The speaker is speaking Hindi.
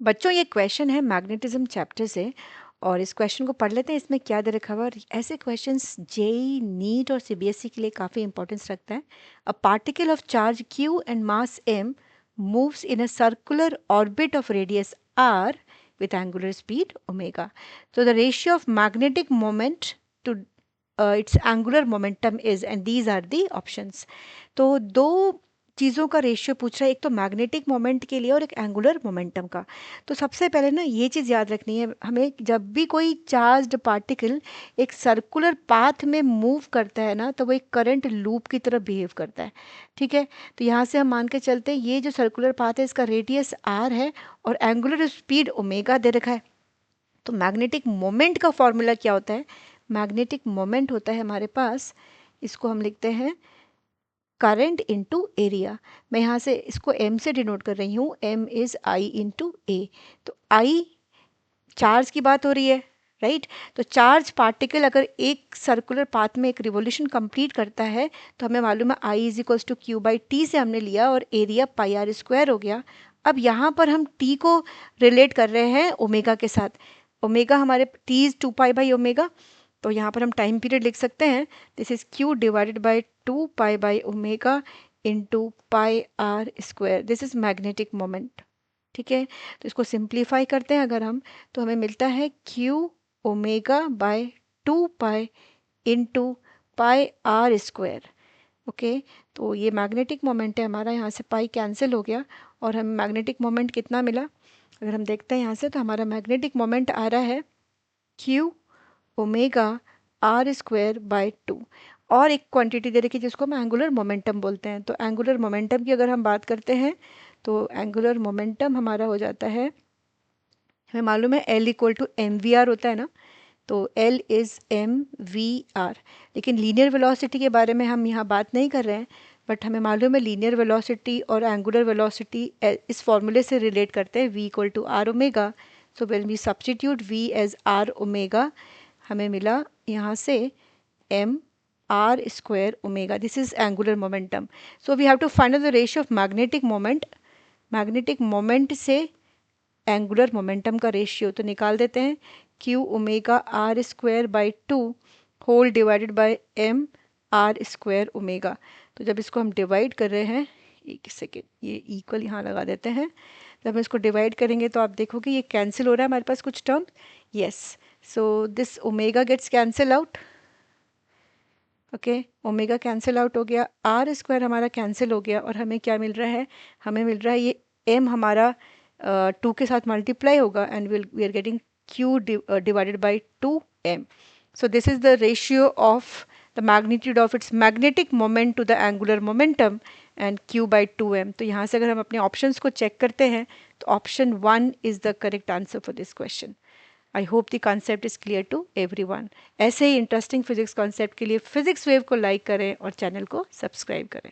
बच्चों ये क्वेश्चन है मैग्नेटिज्म चैप्टर से और इस क्वेश्चन को पढ़ लेते हैं। इसमें क्या दे रखा हुआ है। ऐसे क्वेश्चंस जेई नीट और सीबीएसई के लिए काफ़ी इंपॉर्टेंस रखता है। A particle of charge q and mass m moves in a circular orbit of radius R with angular speed omega. So the ratio of magnetic moment to its angular momentum is, and these are the options. तो दो चीज़ों का रेशियो पूछ रहा है, एक तो मैग्नेटिक मोमेंट के लिए और एक एंगुलर मोमेंटम का। तो सबसे पहले ना ये चीज़ याद रखनी है हमें, जब भी कोई चार्ज्ड पार्टिकल एक सर्कुलर पाथ में मूव करता है ना, तो वो एक करंट लूप की तरह बिहेव करता है। ठीक है, तो यहाँ से हम मान के चलते हैं ये जो सर्कुलर पाथ है इसका रेडियस आर है और एंगुलर स्पीड ओमेगा दे रखा है। तो मैग्नेटिक मोमेंट का फॉर्मूला क्या होता है? मैग्नेटिक मोमेंट होता है हमारे पास, इसको हम लिखते हैं करंट इनटू एरिया। मैं यहाँ से इसको m से डिनोट कर रही हूँ, m इज I इंटू ए। तो I चार्ज की बात हो रही है, राइट। तो चार्ज पार्टिकल अगर एक सर्कुलर पाथ में एक रिवोल्यूशन कंप्लीट करता है तो हमें मालूम है I is equals to q by T से हमने लिया और एरिया पाई आर स्क्वायर हो गया। अब यहाँ पर हम t को रिलेट कर रहे हैं ओमेगा के साथ। ओमेगा हमारे t is 2 pi by omega, तो यहाँ पर हम टाइम पीरियड लिख सकते हैं, this is q divided by 2 pi by omega into pi R square. This is magnetic moment. ठीक है, तो इसको सिंप्लीफाई करते हैं अगर हम, तो हमें मिलता है q omega by 2 pi into pi R square. Okay, तो ये मैग्नेटिक मोमेंट है हमारा, यहाँ से पाई कैंसिल हो गया और हमें मैग्नेटिक मोमेंट कितना मिला। अगर हम देखते हैं यहाँ से, तो हमारा मैग्नेटिक मोमेंट आ रहा है q omega R square by 2। और एक क्वांटिटी दे रखी है जिसको हम एंगुलर मोमेंटम बोलते हैं। तो एंगुलर मोमेंटम की अगर हम बात करते हैं तो एंगुलर मोमेंटम हमारा हो जाता है, हमें मालूम है L equal to m v R होता है ना, तो L is m v R. लेकिन लीनियर वेलोसिटी के बारे में हम यहाँ बात नहीं कर रहे हैं, बट हमें मालूम है लीनियर वेलोसिटी और एंगुलर वेलोसिटी इस फॉर्मूले से रिलेट करते हैं, v equal to R omega. So when we substitute v as R omega, हमें मिला यहाँ से m r square omega. This is angular momentum. So we have to find out the ratio of magnetic moment. Magnetic moment से एंगुलर मोमेंटम का रेशियो तो निकाल देते हैं, q omega R square by 2 whole divided by m R square omega. तो जब इसको हम डिवाइड कर रहे हैं, एक सेकेंड, ये इक्वल यहाँ लगा देते हैं। जब हम इसको डिवाइड करेंगे तो आप देखोगे ये कैंसिल हो रहा है हमारे पास कुछ term. Yes, so this omega gets cancel out. Okay, omega cancel out हो गया, आर स्क्वायर हमारा कैंसिल हो गया और हमें क्या मिल रहा है? हमें मिल रहा है ये m हमारा 2 के साथ मल्टीप्लाई होगा and we are getting q divided by 2m. So this is the ratio of the magnitude of its magnetic moment to the angular momentum and q by 2m. तो यहाँ से अगर हम अपने ऑप्शंस को चेक करते हैं तो option 1 is the correct answer for this question. I hope the concept is clear to everyone. ऐसे ही इंटरेस्टिंग फिजिक्स कॉन्सेप्ट के लिए फिजिक्स वेव को लाइक करें और चैनल को सब्सक्राइब करें।